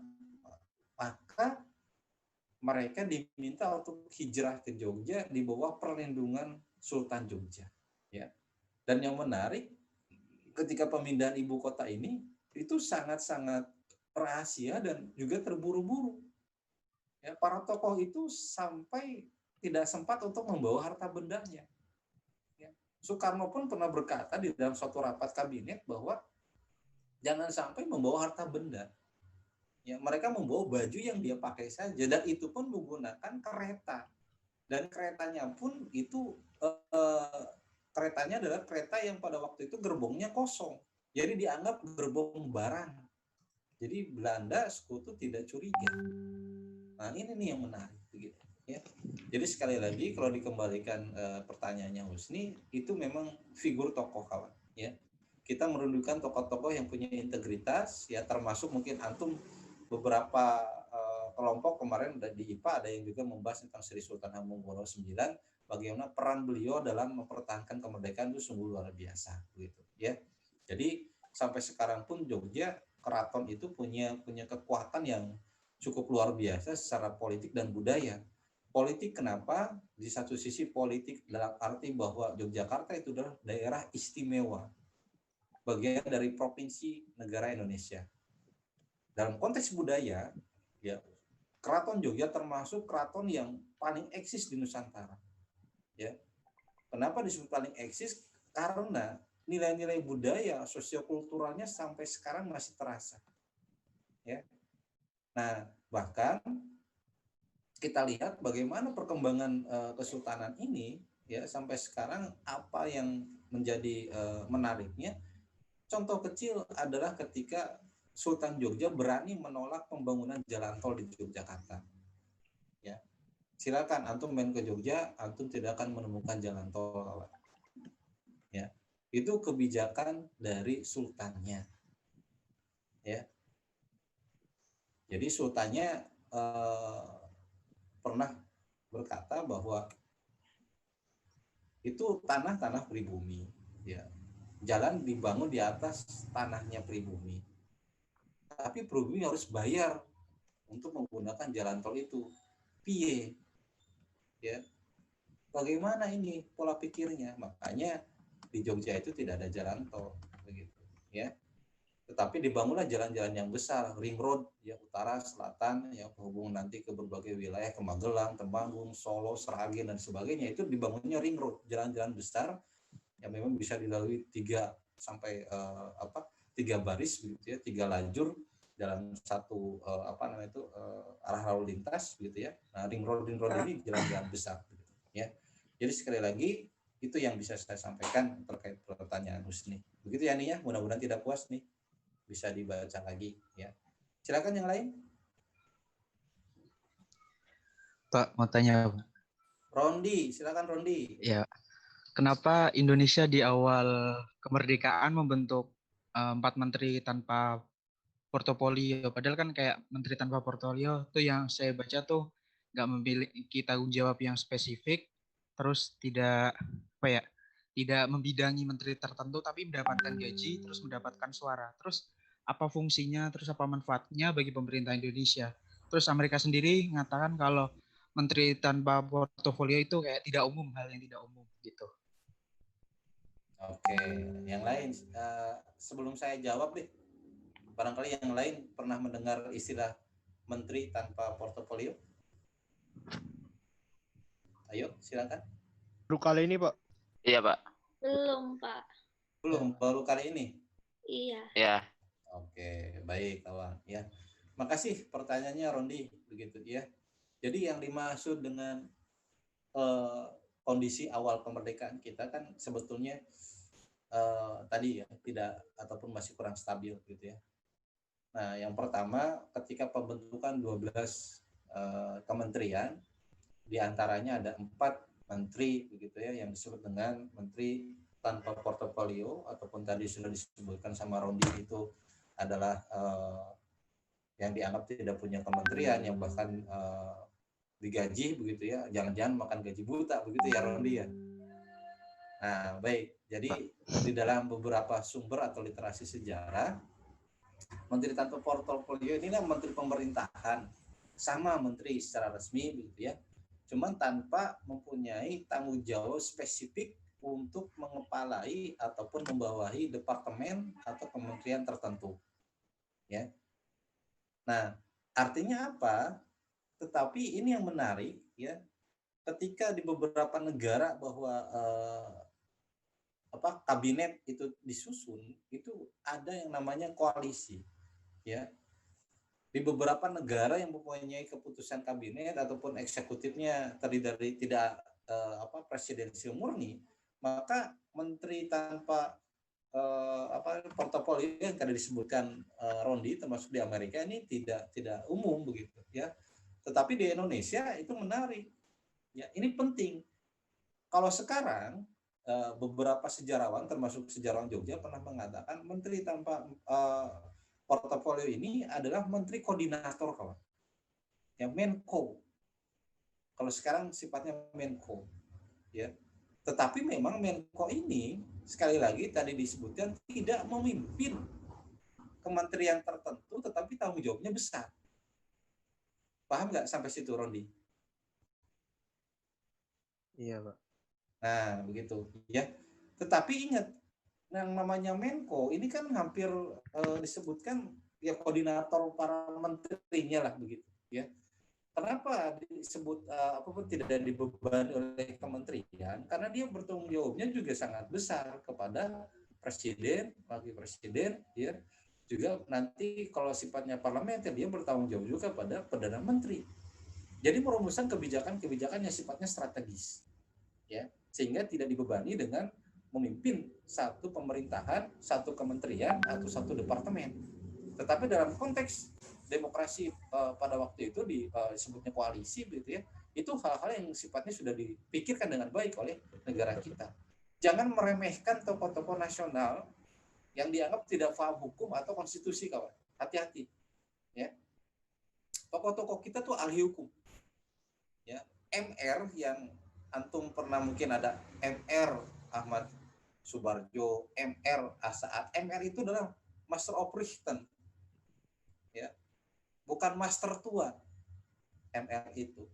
maka mereka diminta untuk hijrah ke Jogja di bawah perlindungan Sultan Jogja. Ya. Dan yang menarik, ketika pemindahan ibu kota ini, itu sangat-sangat rahasia dan juga terburu-buru. Ya, para tokoh itu sampai tidak sempat untuk membawa harta bendanya. Ya. Soekarno pun pernah berkata di dalam suatu rapat kabinet bahwa jangan sampai membawa harta benda. Ya, mereka membawa baju yang dia pakai saja dan itu pun menggunakan kereta. Dan keretanya pun itu keretanya adalah kereta yang pada waktu itu gerbongnya kosong. Jadi dianggap gerbong barang. Jadi Belanda sekutu tidak curiga. Nah, ini nih yang menarik begitu ya. Jadi sekali lagi kalau dikembalikan pertanyaannya Husni, itu memang figur tokoh kawan ya. Kita merundukkan tokoh-tokoh yang punya integritas ya, termasuk mungkin antum beberapa kelompok kemarin di IPA ada yang juga membahas tentang Sri Sultan Hamengkubuwono IX, bagaimana peran beliau dalam mempertahankan kemerdekaan itu sungguh luar biasa begitu ya. Jadi sampai sekarang pun Jogja keraton itu punya kekuatan yang cukup luar biasa secara politik dan budaya. Politik kenapa? Di satu sisi politik dalam arti bahwa Yogyakarta itu adalah daerah istimewa, bagian dari provinsi negara Indonesia. Dalam konteks budaya, ya Keraton Jogja termasuk keraton yang paling eksis di Nusantara. Ya, kenapa disebut paling eksis? Karena nilai-nilai budaya sosiokulturalnya sampai sekarang masih terasa. Ya. Nah, bahkan kita lihat bagaimana perkembangan kesultanan ini ya sampai sekarang apa yang menjadi menariknya. Contoh kecil adalah ketika Sultan Jogja berani menolak pembangunan jalan tol di Yogyakarta. Ya. Silakan antum main ke Jogja, antum tidak akan menemukan jalan tol. Ya. Itu kebijakan dari sultannya. Ya. Jadi sultannya pernah berkata bahwa itu tanah pribumi, ya. Jalan dibangun di atas tanahnya pribumi. Tapi pribumi harus bayar untuk menggunakan jalan tol itu. Piye? Ya. Bagaimana ini pola pikirnya? Makanya di Jogja itu tidak ada jalan tol begitu, ya. Tetapi dibangunlah jalan-jalan yang besar, ring road, ya utara, selatan, ya penghubung nanti ke berbagai wilayah, ke Magelang, Temanggung, Solo, Sragen dan sebagainya. Itu dibangunnya ring road, jalan-jalan besar yang memang bisa dilalui 3 sampai 3 baris begitu ya, 3 lajur dalam satu arah lalu lintas begitu ya. Nah, ring road ini jalan-jalan besar begitu ya. Jadi sekali lagi itu yang bisa saya sampaikan terkait pertanyaan Husni. Begitu ya nih ya, mudah-mudahan tidak puas nih. Bisa dibaca lagi ya. Silakan yang lain. Pak, mau tanya, Pak. Rondi, silakan Rondi. Ya, kenapa Indonesia di awal kemerdekaan membentuk 4 menteri tanpa portofolio? Padahal kan kayak menteri tanpa portofolio tuh yang saya baca tuh nggak memiliki tanggung jawab yang spesifik, terus tidak tidak membidangi menteri tertentu, tapi mendapatkan gaji, terus mendapatkan suara. Terus apa fungsinya, terus apa manfaatnya bagi pemerintah Indonesia? Terus Amerika sendiri mengatakan kalau menteri tanpa portofolio itu kayak tidak umum, hal yang tidak umum gitu. Oke, yang lain sebelum saya jawab deh, barangkali yang lain pernah mendengar istilah menteri tanpa portofolio? Ayo, silakan. Baru kali ini, Pak. Iya, Pak. Belum, Pak. Belum, baru kali ini. Iya. Iya. Oke, baik kawan ya. Makasih pertanyaannya Rondi begitu ya. Jadi yang dimaksud dengan kondisi awal kemerdekaan kita kan sebetulnya tadi ya tidak ataupun masih kurang stabil gitu ya. Nah, yang pertama ketika pembentukan 12 kementerian, diantaranya ada 4 menteri begitu ya yang disebut dengan menteri tanpa portofolio ataupun tadi sudah disebutkan sama Rondi itu adalah yang dianggap tidak punya kementerian yang bahkan digaji begitu ya, jangan-jangan makan gaji buta begitu ya Rondi ya. Nah, baik. Jadi di dalam beberapa sumber atau literasi sejarah, menteri tanpa portofolio ini adalah menteri pemerintahan, sama menteri secara resmi begitu ya. Cuman tanpa mempunyai tanggung jawab spesifik untuk mengepalai ataupun membawahi departemen atau kementerian tertentu. Ya. Nah, artinya apa? Tetapi ini yang menarik ya, ketika di beberapa negara bahwa kabinet itu disusun, itu ada yang namanya koalisi ya. Di beberapa negara yang mempunyai keputusan kabinet ataupun eksekutifnya terdiri dari tidak presidensial murni, maka menteri tanpa portofolio yang tadi disebutkan Rondi termasuk di Amerika ini tidak umum begitu ya. Tetapi di Indonesia itu menarik. Ya, ini penting. Kalau sekarang beberapa sejarawan termasuk sejarawan Jogja pernah mengatakan menteri tanpa portofolio ini adalah menteri koordinator kawan. Yang Menko. Kalau sekarang sifatnya Menko. Ya. Tetapi memang Menko ini sekali lagi tadi disebutkan tidak memimpin kementerian tertentu tetapi tanggung jawabnya besar. Paham nggak sampai situ Rondi? Iya, Pak. Nah, begitu ya. Tetapi ingat, yang namanya Menko ini kan hampir disebutkan ya koordinator para menterinya lah begitu ya. Kenapa disebut apapun tidak dibebani oleh kementerian? Karena dia bertanggung jawabnya juga sangat besar kepada presiden, wakil presiden, ya. Juga nanti kalau sifatnya parlementer dia bertanggung jawab juga pada perdana menteri. Jadi merumuskan kebijakan-kebijakan yang sifatnya strategis, ya, sehingga tidak dibebani dengan memimpin satu pemerintahan, satu kementerian atau satu departemen. Tetapi dalam konteks demokrasi pada waktu itu disebutnya koalisi begitu ya, itu hal-hal yang sifatnya sudah dipikirkan dengan baik oleh negara kita. Jangan meremehkan tokoh-tokoh nasional yang dianggap tidak paham hukum atau konstitusi kawan. Hati-hati ya. Tokoh-tokoh kita tuh ahli hukum. Ya, MR yang antum pernah mungkin ada MR Ahmad Subarjo, MR Asaat. MR itu adalah Master of Richten. Ya. Bukan master tua. MR itu.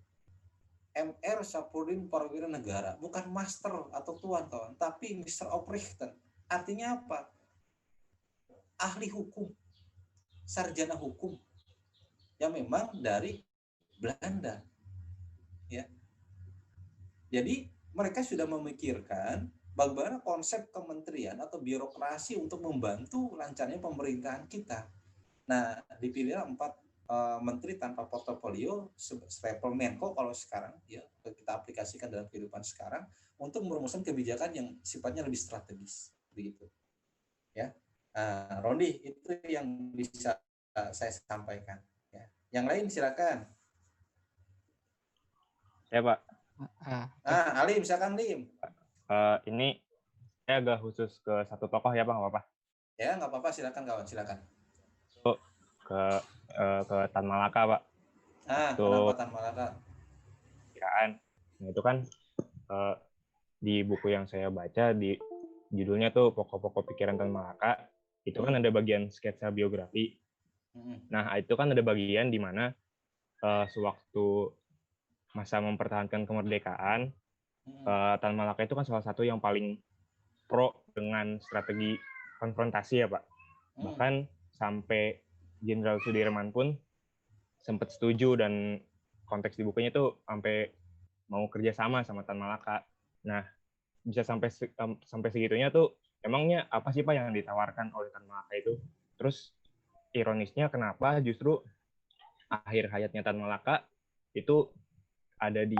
MR Saprodin Perwira Negara, bukan master atau tuan kawan, tapi Mr. of Richten. Artinya apa? ahli hukum, sarjana hukum yang memang dari Belanda. Ya. Jadi mereka sudah memikirkan bagaimana konsep kementerian atau birokrasi untuk membantu lancarnya pemerintahan kita. Nah, dipilihlah 4 menteri tanpa portofolio, level Menko kalau sekarang ya kita aplikasikan dalam kehidupan sekarang untuk merumuskan kebijakan yang sifatnya lebih strategis, begitu. Ya, Rondi, itu yang bisa saya sampaikan. Ya. Yang lain silakan. Ya Pak, Alim, silakan Lim. ini saya agak khusus ke satu tokoh ya Pak, nggak apa-apa? Ya, nggak apa-apa, silakan kawan, silakan. Itu ke Tan Malaka Pak. Kenapa Tan Malaka? Kiraan. Nah itu kan di buku yang saya baca di judulnya tuh Pokok-pokok Pikiran Tan Malaka. Itu kan ada bagian sketsa biografi. Nah itu kan ada bagian di mana sewaktu masa mempertahankan kemerdekaan, Tan Malaka itu kan salah satu yang paling pro dengan strategi konfrontasi ya Pak. Bahkan sampai Jenderal Sudirman pun sempat setuju dan konteks di bukunya itu sampai mau kerjasama sama Tan Malaka. Nah, bisa sampai segitunya tuh emangnya apa sih Pak yang ditawarkan oleh Tan Malaka itu? Terus ironisnya kenapa justru akhir hayatnya Tan Malaka itu ada di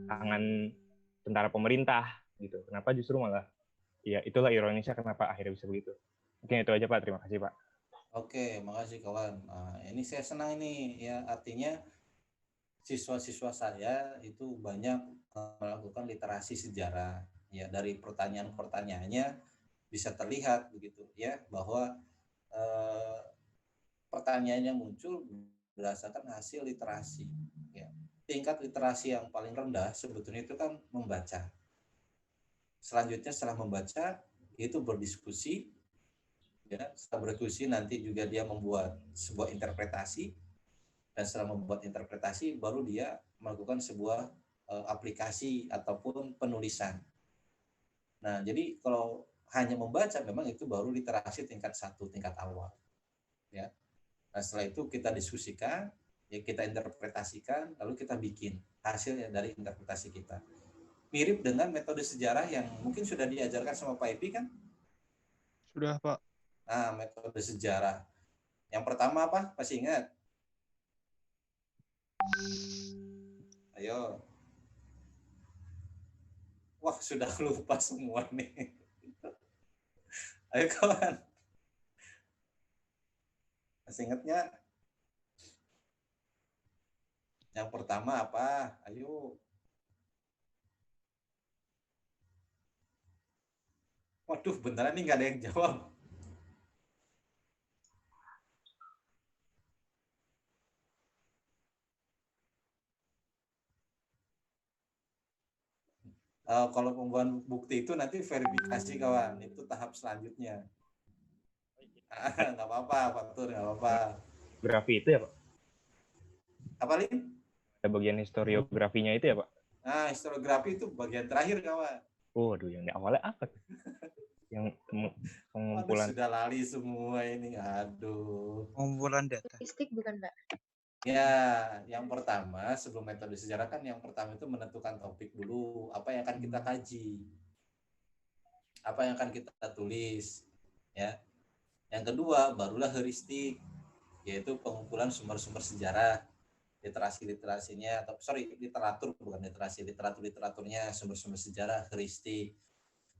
tangan tentara pemerintah gitu. Kenapa justru malah ya itulah ironisnya kenapa akhirnya bisa begitu. Mungkin itu aja Pak, terima kasih Pak. Oke, makasih kawan. Ini saya senang ini ya, artinya siswa-siswa saya itu banyak melakukan literasi sejarah ya, dari pertanyaan-pertanyaannya bisa terlihat begitu ya bahwa pertanyaan yang muncul berdasarkan hasil literasi ya. Tingkat literasi yang paling rendah sebetulnya itu kan membaca. Selanjutnya setelah membaca itu berdiskusi ya, setelah berdiskusi nanti juga dia membuat sebuah interpretasi, dan setelah membuat interpretasi baru dia melakukan sebuah aplikasi ataupun penulisan. Nah, jadi kalau hanya membaca memang itu baru literasi tingkat 1, tingkat awal. Ya. Nah, setelah itu kita diskusikan, ya kita interpretasikan, lalu kita bikin hasilnya dari interpretasi kita. Mirip dengan metode sejarah yang mungkin sudah diajarkan sama Pak Epi kan? Sudah, Pak. Nah, metode sejarah. Yang pertama apa? Masih ingat? Ayo. Wah, sudah lupa semua nih. Ayo kawan. Masih ingatnya? Yang pertama apa? Ayo. Waduh, beneran nih nggak ada yang jawab. Kalau pembuatan bukti itu nanti verifikasi kawan, itu tahap selanjutnya. Nggak apa-apa, Pak Tur, nggak apa-apa. Grafi itu ya Pak? Apa, Lin? Ada bagian historiografinya itu ya Pak? Nah, historiografi itu bagian terakhir kawan. Waduh, yang di awalnya apa tuh? Yang pengumpulan. Aduh, sudah lali semua ini, aduh. Pengumpulan data. Statistik bukan, Pak? Ya, yang pertama sebelum metode sejarah kan yang pertama itu menentukan topik dulu, apa yang akan kita kaji, apa yang akan kita tulis, ya. Yang kedua barulah heuristik, yaitu pengumpulan sumber-sumber sejarah, literasi-literasinya, atau literatur bukan literasi, literaturnya, sumber-sumber sejarah, heuristik.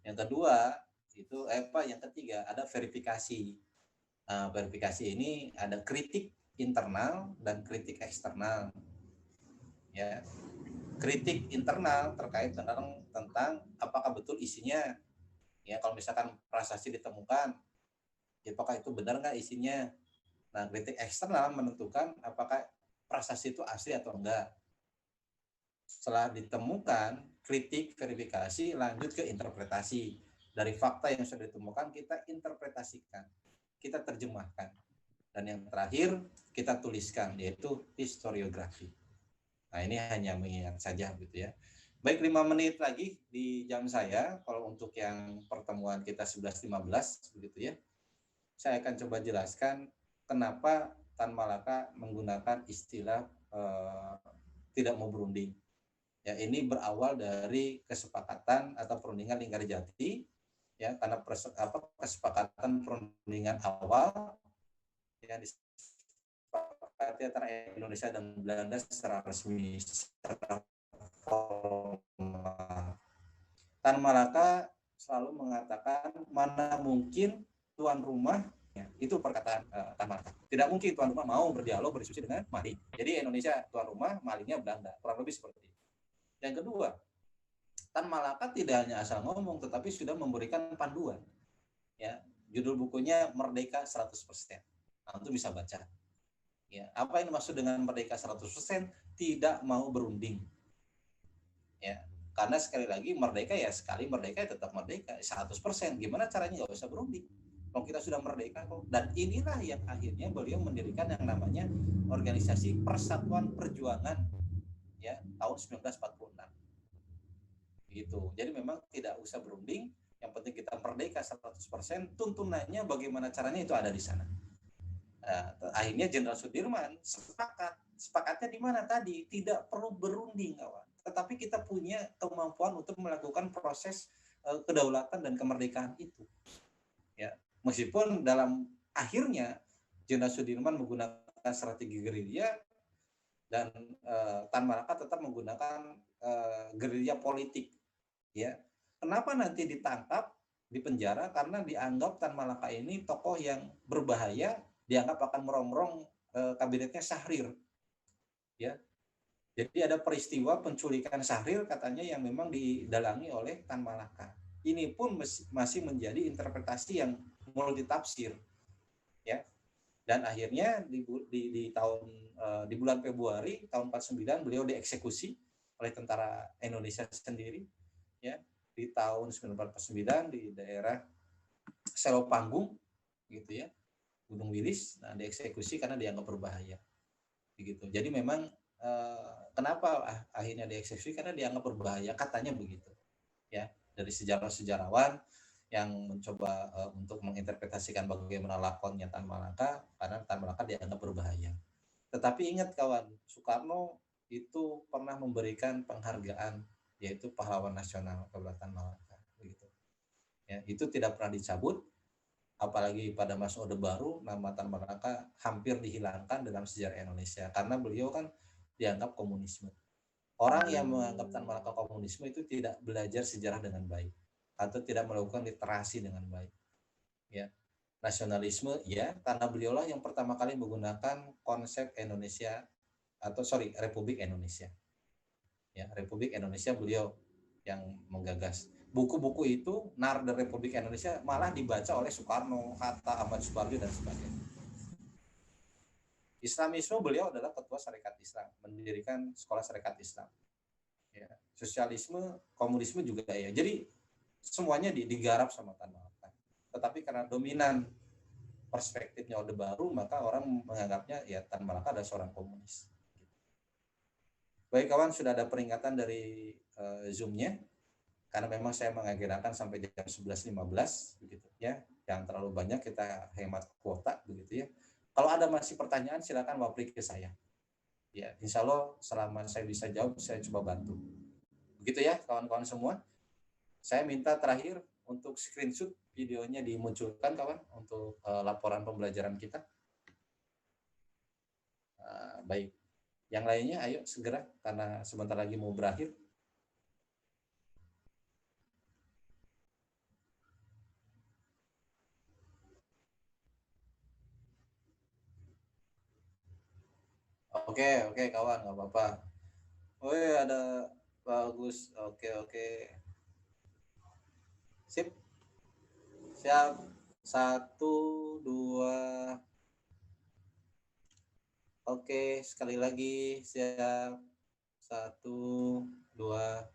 Yang kedua itu yang ketiga ada verifikasi. Nah, verifikasi ini ada kritik internal dan kritik eksternal. Ya. Kritik internal terkait tentang apakah betul isinya. Ya, kalau misalkan prasasti ditemukan, apakah itu benar nggak isinya. Nah, kritik eksternal menentukan apakah prasasti itu asli atau enggak. Setelah ditemukan, kritik, verifikasi, lanjut ke interpretasi. Dari fakta yang sudah ditemukan, kita interpretasikan, kita terjemahkan. Dan yang terakhir, kita tuliskan, yaitu historiografi. Nah, ini hanya mengingat saja gitu ya. Baik, 5 menit lagi di jam saya, kalau untuk yang pertemuan kita 11.15, begitu ya. saya akan coba jelaskan kenapa Tan Malaka menggunakan istilah tidak mau berunding. Ya, ini berawal dari kesepakatan atau perundingan Linggarjati, ya, karena kesepakatan perundingan awal yang disepakati antara Indonesia dan Belanda secara resmi, secara formal. Tan Malaka selalu mengatakan mana mungkin tuan rumah, ya, itu perkataan Tan Malaka. Tidak mungkin tuan rumah mau berdialog, berdiskusi dengan Mali. Jadi Indonesia tuan rumah, Malinya Belanda, kurang lebih seperti itu. Yang kedua, Tan Malaka tidak hanya asal ngomong, tetapi sudah memberikan panduan. Ya, judul bukunya Merdeka 100%. Nah, itu bisa baca. Ya, apa yang dimaksud dengan merdeka 100%? Tidak mau berunding. Ya, karena sekali lagi merdeka ya sekali merdeka ya tetap merdeka 100%. Gimana caranya nggak usah berunding? Kalau kita sudah merdeka kok. Dan inilah yang akhirnya beliau mendirikan yang namanya Organisasi Persatuan Perjuangan, ya, tahun 1946. Gitu. Jadi memang tidak usah berunding, yang penting kita merdeka 100%, tuntunannya bagaimana caranya itu ada di sana. Nah, akhirnya Jenderal Sudirman sepakatnya di mana tadi? Tidak perlu berunding, kawan. Tetapi kita punya kemampuan untuk melakukan proses kedaulatan dan kemerdekaan itu. Ya, meskipun dalam akhirnya Jenderal Sudirman menggunakan strategi gerilya dan Tan Malaka tetap menggunakan gerilya politik. Ya, kenapa nanti ditangkap, dipenjara? Karena dianggap Tan Malaka ini tokoh yang berbahaya, dianggap akan merongrong kabinetnya Syahrir. Ya, jadi ada peristiwa penculikan Syahrir katanya yang memang didalangi oleh Tan Malaka. Ini pun masih menjadi interpretasi yang multitafsir. Ya, dan akhirnya di bulan Februari tahun 49 beliau dieksekusi oleh tentara Indonesia sendiri. Ya, di tahun 1949 di daerah Selopanggung, gitu ya, Gunung Wilis. Nah, dieksekusi karena dianggap berbahaya, begitu. Jadi memang kenapa akhirnya dieksekusi? Karena dianggap berbahaya, katanya begitu. Ya, dari sejarawan yang mencoba untuk menginterpretasikan bagaimana lakonnya Tan Malaka, karena Tan Malaka dianggap berbahaya. Tetapi ingat kawan, Soekarno itu pernah memberikan penghargaan, yaitu pahlawan nasional kepada Tan Malaka, begitu. Ya, itu tidak pernah dicabut, apalagi pada masa Orde Baru nama Tan Malaka hampir dihilangkan dalam sejarah Indonesia karena beliau kan dianggap komunisme. Orang yang menganggap Tan Malaka komunisme itu tidak belajar sejarah dengan baik atau tidak melakukan literasi dengan baik. Ya, nasionalisme, ya, karena beliaulah yang pertama kali menggunakan konsep Republik Indonesia. Ya, Republik Indonesia beliau yang menggagas. Buku-buku itu Narda Republik Indonesia malah dibaca oleh Soekarno, Hatta, Ahmad Supardi dan sebagainya. Islamisme beliau adalah ketua Sarekat Islam, mendirikan sekolah Sarekat Islam. Ya, sosialisme, komunisme juga ya. Jadi semuanya digarap sama Tan Malaka. Tetapi karena dominan perspektifnya Orde Baru, maka orang menganggapnya ya Tan Malaka adalah seorang komunis. Baik kawan, sudah ada peringatan dari Zoom-nya. Karena memang saya mengagendakan sampai jam 11.15 begitu ya. Jangan terlalu banyak, kita hemat kuota begitu ya. Kalau ada masih pertanyaan silakan wapri ke saya. Ya, insya Allah selama saya bisa jawab saya coba bantu. Begitu ya kawan-kawan semua. Saya minta terakhir untuk screenshot videonya dimunculkan kawan untuk laporan pembelajaran kita. Baik. Yang lainnya ayo segera karena sebentar lagi mau berakhir. Oke kawan, nggak apa-apa. Oh iya, ada bagus. Oke. Sip. Siap. 1, 2. Oke, sekali lagi siap. 1, 2,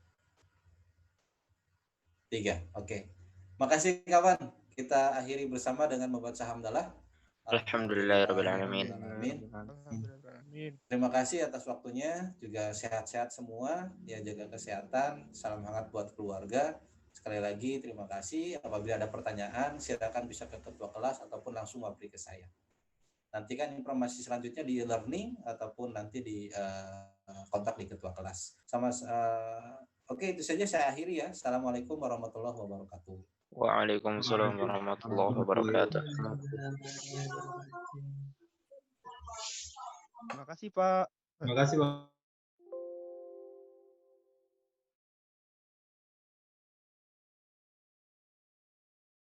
3. Oke. Makasih kawan. Kita akhiri bersama dengan membaca hamdalah. Alhamdulillahirrahmanirrahim. Alhamdulillah. Terima kasih atas waktunya, juga sehat-sehat semua, ya, jaga kesehatan, salam hangat buat keluarga. Sekali lagi terima kasih. Apabila ada pertanyaan, silakan bisa ke ketua kelas ataupun langsung wabri ke saya. Nantikan informasi selanjutnya di e-learning ataupun nanti di kontak di ketua kelas. Oke, itu saja saya akhiri ya. Assalamualaikum warahmatullahi wabarakatuh. Waalaikumsalam warahmatullahi wabarakatuh. Terima kasih Pak. Terima kasih Pak.